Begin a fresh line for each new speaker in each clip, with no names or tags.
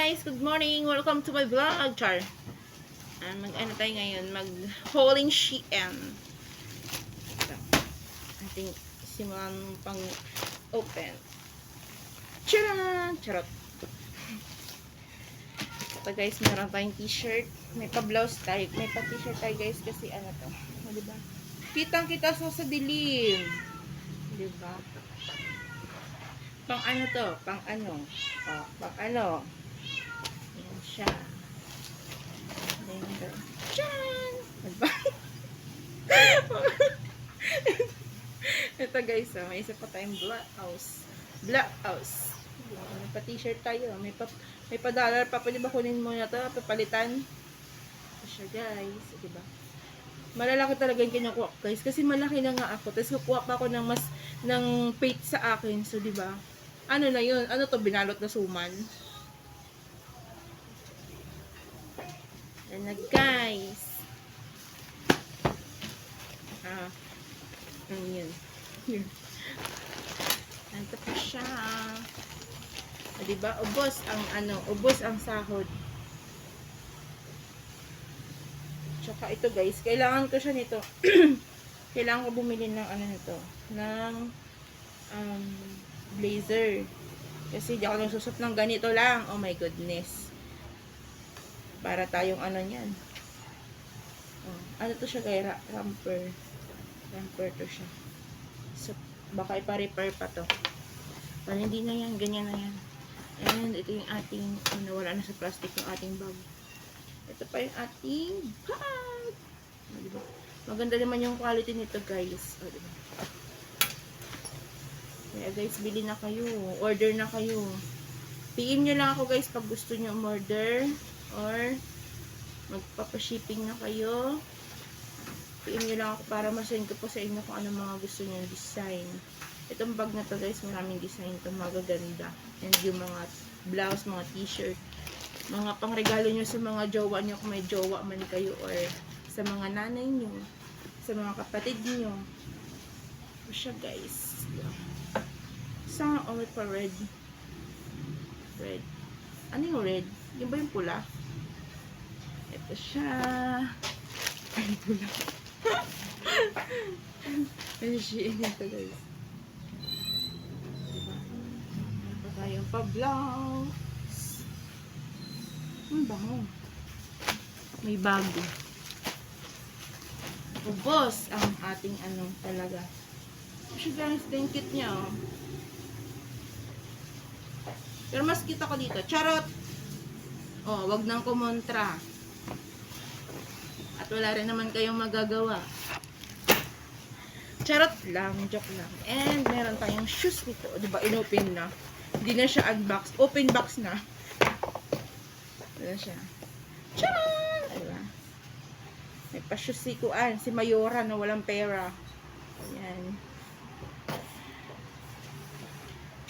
guys! Good morning! Welcome to my vlog! Char! Mag-ano tayo ngayon? Mag-hauling Shein. Ito. Ating simulan pang open. Charan! Charot! Ito guys, meron tayong t-shirt. May pa-blouse tayo. May pa-t-shirt tayo guys kasi ano to. O, diba? Kitang-kita sa dilim. Diba? Pang ano to? Pang ano? O, pang ano? Ayan siya. Diyan! Diba? Ito guys, may isa pa tayong blouse. Blouse. May pa-t-shirt tayo. May pa-dollar pa. Pwede ba kunin mo na to? Papalitan. Ito siya guys. Diba? Malalaki talaga yung kinukuha ko guys. Kasi malaki na nga ako. Tapos kukuha pa ako ng pate sa akin. So, diba? Ano na yun? Ano to? Binalot na suman. Yan na guys. Ano yun? Yun. Ito pa siya. Diba? Ubos ang sahod. Tsaka ito guys, kailangan ko siya nito. Kailangan ko bumili ng ano nito, ng blazer. Kasi di ako nagsusot ng ganito lang. Oh my goodness. Para tayong ano niyan. Ano to siya kay Ramper. Ramper to siya. So, baka ipa-repair pa to. Para hindi na yan, ganyan na yan. And ito yung ating, nawala na sa plastic yung ating bag. Ito pa yung ating bag. Diba? Maganda naman yung quality nito guys. Diba? Kaya guys, bili na kayo. Order na kayo. PM nyo lang ako guys pag gusto nyo umorder. Or magpapashipping na kayo. PM nyo lang ako para masend ko po sa inyo kung ano mga gusto nyo yung design. Itong bag na to guys, maraming design to, magaganda. And yung mga blouse, mga t-shirt, mga pangregalo nyo sa mga jowa nyo kung may jowa man kayo, or sa mga nanay nyo, sa mga kapatid nyo. O siya guys. Sa may pa red. Red. Ano yung red? Yung ba yung pula? Ito siya. Ay, pula. Ay, Shein ito guys. Tayong pa-blouse. Ang bango. May bago. Ubos ang ating ano talaga. Kasi guys, yung cute niya oh. Pero mas cute ako dito. Charot! Oh, wag nang kumontra. At wala rin naman kayong magagawa. Charot lang, joke lang. And meron tayong shoes nito. Diba, inopen na. Hindi na siya unbox. Open box na. Ayan siya. Tcharan! Diba? May pa-shoes si Kuan. Si Mayora na walang pera. Ayan.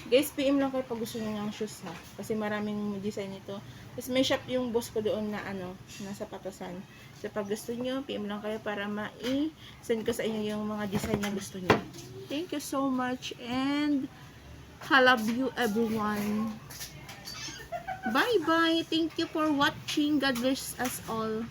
Guys, PM lang kayo pag gusto nyo ng shoes ha. Kasi maraming design nito. Tapos may shop yung boss ko doon na ano, nasa Patasan. So pag gusto nyo, PM lang kayo para ma-send ko sa inyo yung mga design na gusto nyo. Thank you so much and I love you everyone. Bye bye. Thank you for watching. God bless us all.